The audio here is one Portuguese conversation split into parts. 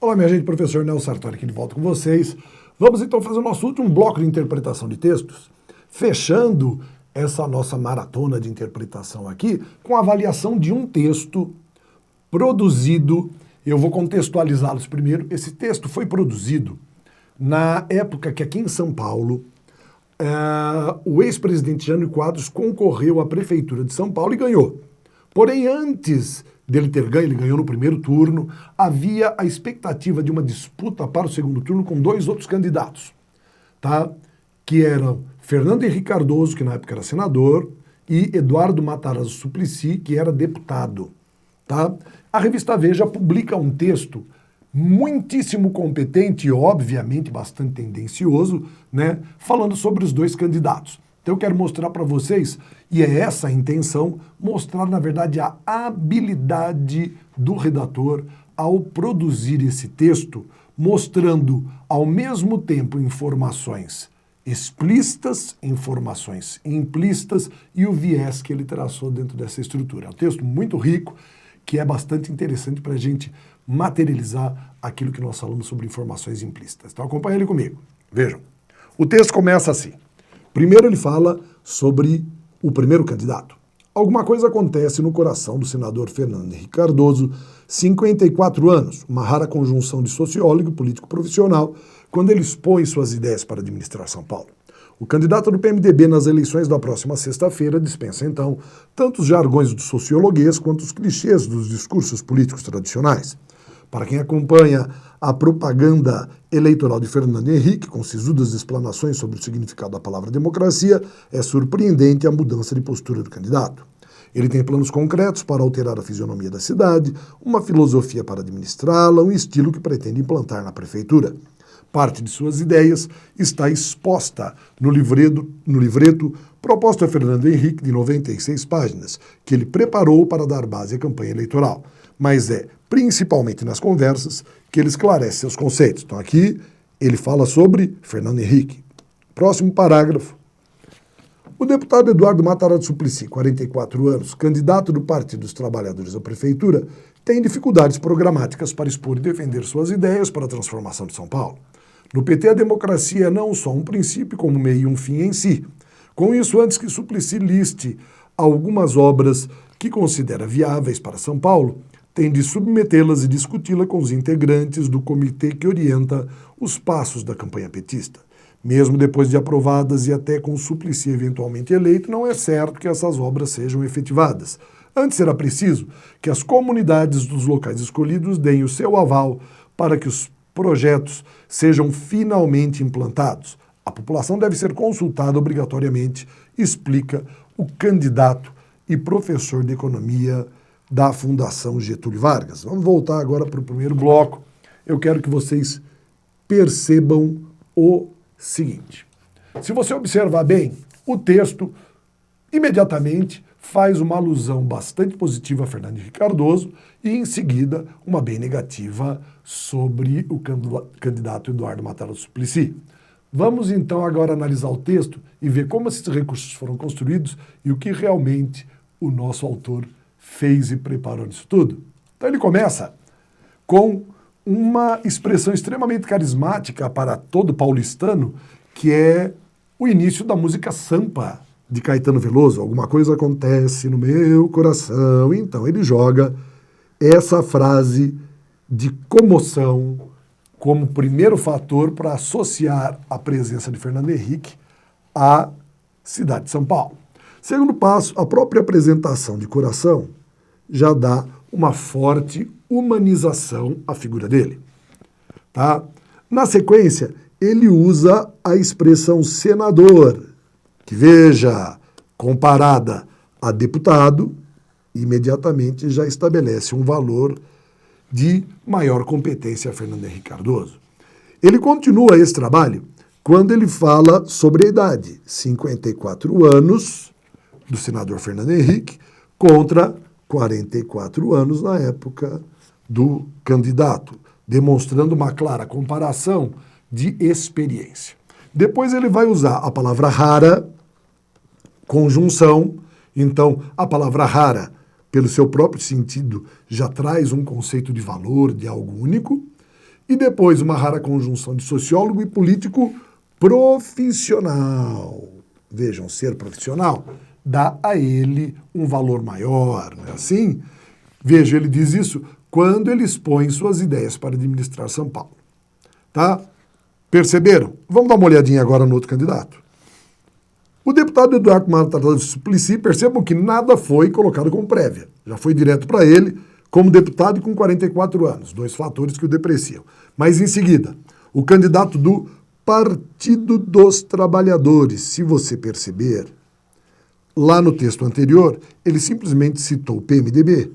Olá, minha gente, professor Nelson Sartori aqui de volta com vocês. Vamos então fazer o nosso último bloco de interpretação de textos, fechando essa nossa maratona de interpretação aqui com a avaliação de um texto produzido. Eu vou contextualizá-los primeiro. Esse texto foi produzido na época que aqui em São Paulo o ex-presidente Jânio Quadros concorreu à prefeitura de São Paulo e ganhou. Porém, antes dele ter ganho, ele ganhou no primeiro turno, havia a expectativa de uma disputa para o segundo turno com dois outros candidatos, tá? Que eram Fernando Henrique Cardoso, que na época era senador, e Eduardo Matarazzo Suplicy, que era deputado, tá? A revista Veja publica um texto muitíssimo competente e, obviamente, bastante tendencioso, né? Falando sobre os dois candidatos. Então eu quero mostrar para vocês, e é essa a intenção, mostrar, na verdade, a habilidade do redator ao produzir esse texto, mostrando, ao mesmo tempo, informações explícitas, informações implícitas e o viés que ele traçou dentro dessa estrutura. É um texto muito rico, que é bastante interessante para a gente materializar aquilo que nós falamos sobre informações implícitas. Então acompanhe ele comigo. Vejam, o texto começa assim. Primeiro ele fala sobre o primeiro candidato. Alguma coisa acontece no coração do senador Fernando Henrique Cardoso, 54 anos, uma rara conjunção de sociólogo e político profissional, quando ele expõe suas ideias para administrar São Paulo. O candidato do PMDB nas eleições da próxima sexta-feira dispensa, então, tanto os jargões do sociologuês quanto os clichês dos discursos políticos tradicionais. Para quem acompanha a propaganda eleitoral de Fernando Henrique, com sisudas explanações sobre o significado da palavra democracia, é surpreendente a mudança de postura do candidato. Ele tem planos concretos para alterar a fisionomia da cidade, uma filosofia para administrá-la, um estilo que pretende implantar na prefeitura. Parte de suas ideias está exposta no livreto proposto a Fernando Henrique, de 96 páginas, que ele preparou para dar base à campanha eleitoral. Mas é principalmente nas conversas que ele esclarece seus conceitos. Então aqui ele fala sobre Fernando Henrique. Próximo parágrafo. O deputado Eduardo Matarazzo Suplicy, 44 anos, candidato do Partido dos Trabalhadores à prefeitura, tem dificuldades programáticas para expor e defender suas ideias para a transformação de São Paulo. No PT, a democracia é não só um princípio, como meio e um fim em si. Com isso, antes que Suplicy liste algumas obras que considera viáveis para São Paulo, tem de submetê-las e discuti-la com os integrantes do comitê que orienta os passos da campanha petista. Mesmo depois de aprovadas e até com Suplicy eventualmente eleito, não é certo que essas obras sejam efetivadas. Antes será preciso que as comunidades dos locais escolhidos deem o seu aval para que os projetos sejam finalmente implantados. A população deve ser consultada obrigatoriamente, explica o candidato e professor de economia da Fundação Getúlio Vargas. Vamos voltar agora para o primeiro bloco. Eu quero que vocês percebam o seguinte. Se você observar bem, o texto imediatamente faz uma alusão bastante positiva a Fernando Henrique Cardoso e, em seguida, uma bem negativa sobre o candidato Eduardo Matarazzo Suplicy. Vamos, então, agora analisar o texto e ver como esses recursos foram construídos e o que realmente o nosso autor fez e preparou nisso tudo. Então ele começa com uma expressão extremamente carismática para todo paulistano, que é o início da música Sampa, de Caetano Veloso. Alguma coisa acontece no meu coração. Então ele joga essa frase de comoção como primeiro fator para associar a presença de Fernando Henrique à cidade de São Paulo. Segundo passo, a própria apresentação de coração já dá uma forte humanização à figura dele. Tá? Na sequência, ele usa a expressão senador, que, veja, comparada a deputado, imediatamente já estabelece um valor de maior competência a Fernando Henrique Cardoso. Ele continua esse trabalho quando ele fala sobre a idade, 54 anos do senador Fernando Henrique contra 44 anos na época do candidato, demonstrando uma clara comparação de experiência. Depois ele vai usar a palavra rara, conjunção. Então, a palavra rara, pelo seu próprio sentido, já traz um conceito de valor, de algo único. E depois uma rara conjunção de sociólogo e político profissional. Vejam, ser profissional dá a ele um valor maior, não é assim? Veja, ele diz isso quando ele expõe suas ideias para administrar São Paulo. Tá? Perceberam? Vamos dar uma olhadinha agora no outro candidato. O deputado Eduardo Matarazzo Suplicy, percebam que nada foi colocado como prévia. Já foi direto para ele, como deputado e com 44 anos. 2 fatores que o depreciam. Mas em seguida, o candidato do Partido dos Trabalhadores. Se você perceber, lá no texto anterior, ele simplesmente citou o PMDB,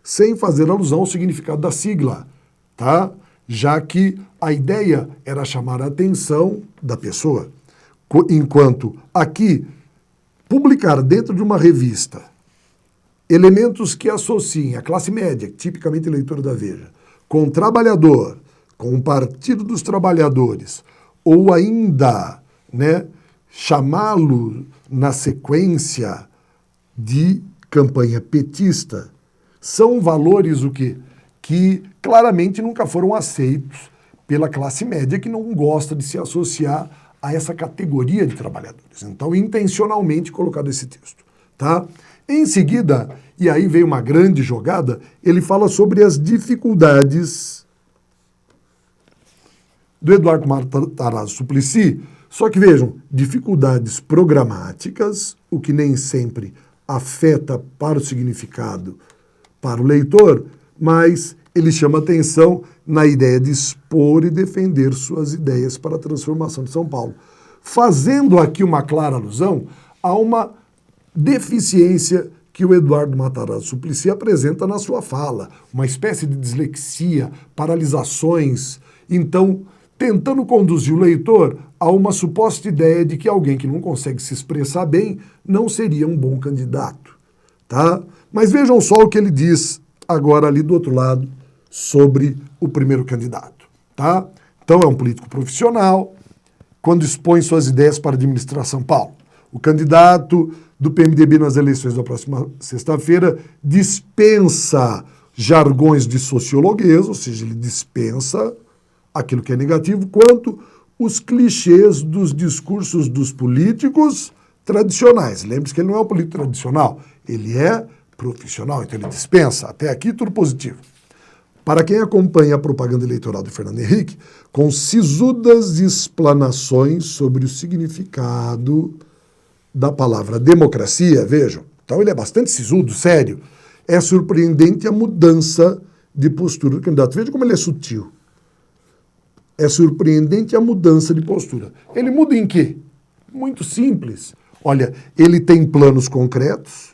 sem fazer alusão ao significado da sigla, tá? Já que a ideia era chamar a atenção da pessoa. Enquanto aqui, publicar dentro de uma revista elementos que associem a classe média, tipicamente leitora da Veja, com o trabalhador, com o Partido dos Trabalhadores, ou ainda, né, chamá-lo na sequência de campanha petista, são valores o quê? Que claramente nunca foram aceitos pela classe média, que não gosta de se associar a essa categoria de trabalhadores. Então, intencionalmente colocado esse texto, tá? Em seguida, e aí veio uma grande jogada, ele fala sobre as dificuldades do Eduardo Matarazzo Suplicy, só que vejam, dificuldades programáticas, o que nem sempre afeta para o significado para o leitor, mas ele chama atenção na ideia de expor e defender suas ideias para a transformação de São Paulo, fazendo aqui uma clara alusão a uma deficiência que o Eduardo Matarazzo Suplicy apresenta na sua fala, uma espécie de dislexia, paralisações, então tentando conduzir o leitor a uma suposta ideia de que alguém que não consegue se expressar bem não seria um bom candidato, tá? Mas vejam só o que ele diz agora ali do outro lado sobre o primeiro candidato, tá? Então é um político profissional, quando expõe suas ideias para administrar São Paulo. O candidato do PMDB nas eleições da próxima sexta-feira dispensa jargões de sociologuês, ou seja, ele dispensa aquilo que é negativo, quanto os clichês dos discursos dos políticos tradicionais. Lembre-se que ele não é um político tradicional, ele é profissional, então ele dispensa. Até aqui tudo positivo. Para quem acompanha a propaganda eleitoral do Fernando Henrique, com sisudas explanações sobre o significado da palavra democracia, vejam, então ele é bastante sisudo, sério, é surpreendente a mudança de postura do candidato. Veja como ele é sutil. É surpreendente a mudança de postura. Ele muda em quê? Muito simples. Olha, ele tem planos concretos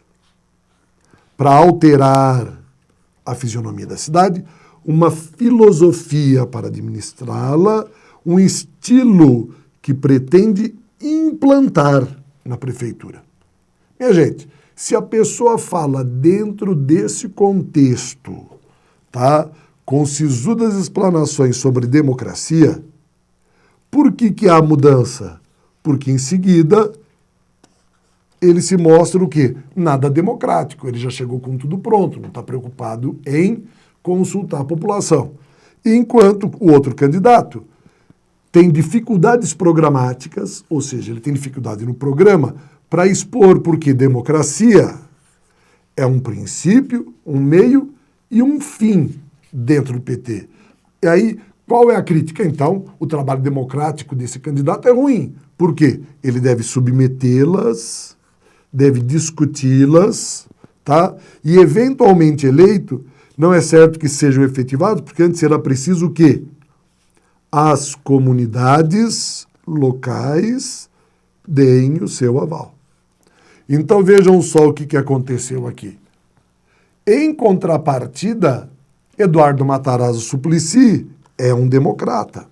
para alterar a fisionomia da cidade, uma filosofia para administrá-la, um estilo que pretende implantar na prefeitura. Minha gente, se a pessoa fala dentro desse contexto, tá, com sisudas explanações sobre democracia, por que há mudança? Porque em seguida ele se mostra o quê? Nada democrático. Ele já chegou com tudo pronto, não está preocupado em consultar a população. Enquanto o outro candidato tem dificuldades programáticas, ou seja, ele tem dificuldade no programa para expor, porque democracia é um princípio, um meio e um fim dentro do PT. E aí, qual é a crítica? Então, o trabalho democrático desse candidato é ruim. Por quê? Ele deve submetê-las, deve discuti-las, tá? E eventualmente eleito, não é certo que sejam efetivados, porque antes será preciso o quê? As comunidades locais deem o seu aval. Então vejam só o que aconteceu aqui. Em contrapartida, Eduardo Matarazzo Suplicy é um democrata,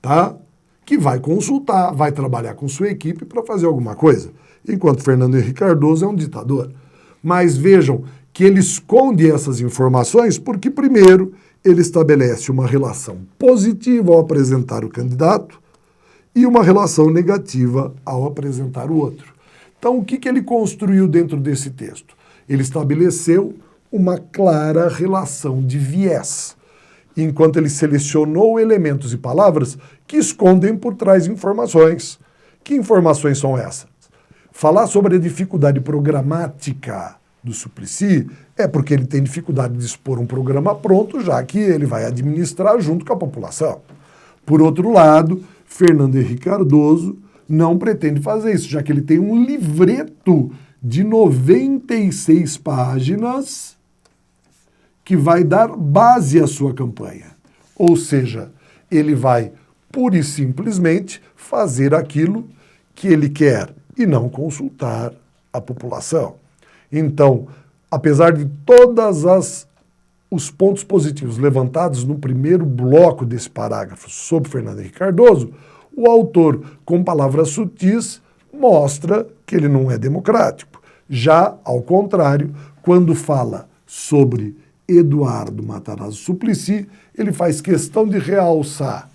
tá? Que vai consultar, vai trabalhar com sua equipe para fazer alguma coisa, enquanto Fernando Henrique Cardoso é um ditador. Mas vejam que ele esconde essas informações porque, primeiro, ele estabelece uma relação positiva ao apresentar o candidato e uma relação negativa ao apresentar o outro. Então, o que ele construiu dentro desse texto? Ele estabeleceu uma clara relação de viés. enquanto ele selecionou elementos e palavras que escondem por trás informações. Que informações são essas? Falar sobre a dificuldade programática do Suplicy é porque ele tem dificuldade de expor um programa pronto, já que ele vai administrar junto com a população. Por outro lado, Fernando Henrique Cardoso não pretende fazer isso, já que ele tem um livreto de 96 páginas que vai dar base à sua campanha. Ou seja, ele vai pura e simplesmente fazer aquilo que ele quer e não consultar a população. Então, apesar de todos os pontos positivos levantados no primeiro bloco desse parágrafo sobre Fernando Henrique Cardoso, o autor, com palavras sutis, mostra que ele não é democrático. Já, ao contrário, quando fala sobre Eduardo Matarazzo Suplicy, ele faz questão de realçar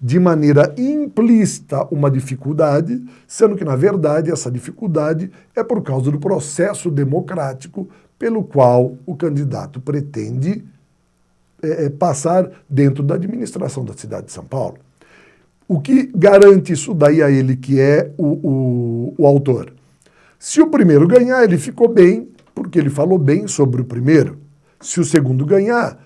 de maneira implícita uma dificuldade, sendo que, na verdade, essa dificuldade é por causa do processo democrático pelo qual o candidato pretende passar dentro da administração da cidade de São Paulo. O que garante isso daí a ele, que é o autor? Se o primeiro ganhar, ele ficou bem, porque ele falou bem sobre o primeiro. Se o segundo ganhar,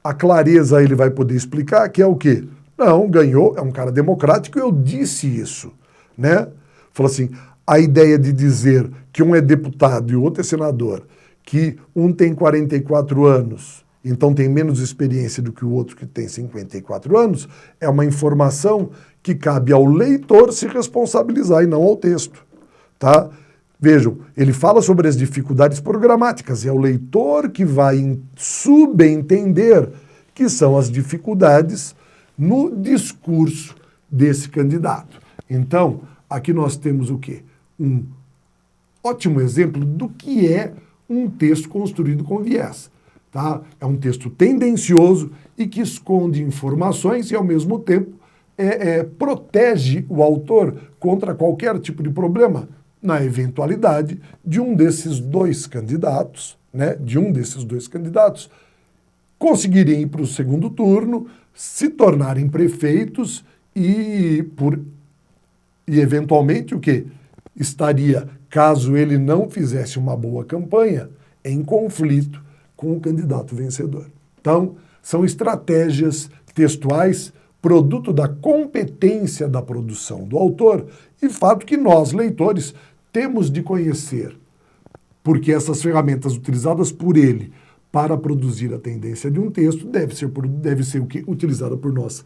a clareza ele vai poder explicar que é o quê? Não, ganhou, é um cara democrático, eu disse isso, né? Falou assim, a ideia de dizer que um é deputado e o outro é senador, que um tem 44 anos, então tem menos experiência do que o outro que tem 54 anos, é uma informação que cabe ao leitor se responsabilizar e não ao texto, tá? Vejam, ele fala sobre as dificuldades programáticas, e é o leitor que vai subentender que são as dificuldades no discurso desse candidato. Então, aqui nós temos o quê? Um ótimo exemplo do que é um texto construído com viés. Tá? É um texto tendencioso e que esconde informações e, ao mesmo tempo, protege o autor contra qualquer tipo de problema na eventualidade de um desses dois candidatos, conseguirem ir para o segundo turno, se tornarem prefeitos e eventualmente o quê? Estaria, caso ele não fizesse uma boa campanha, em conflito com o candidato vencedor. Então, são estratégias textuais, produto da competência da produção do autor e fato que nós, leitores, temos de conhecer, porque essas ferramentas utilizadas por ele para produzir a tendência de um texto deve ser o quê? Utilizada por nós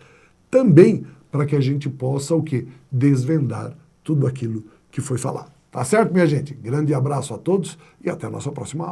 também para que a gente possa o quê? Desvendar tudo aquilo que foi falado. Tá certo, minha gente? Grande abraço a todos e até a nossa próxima aula.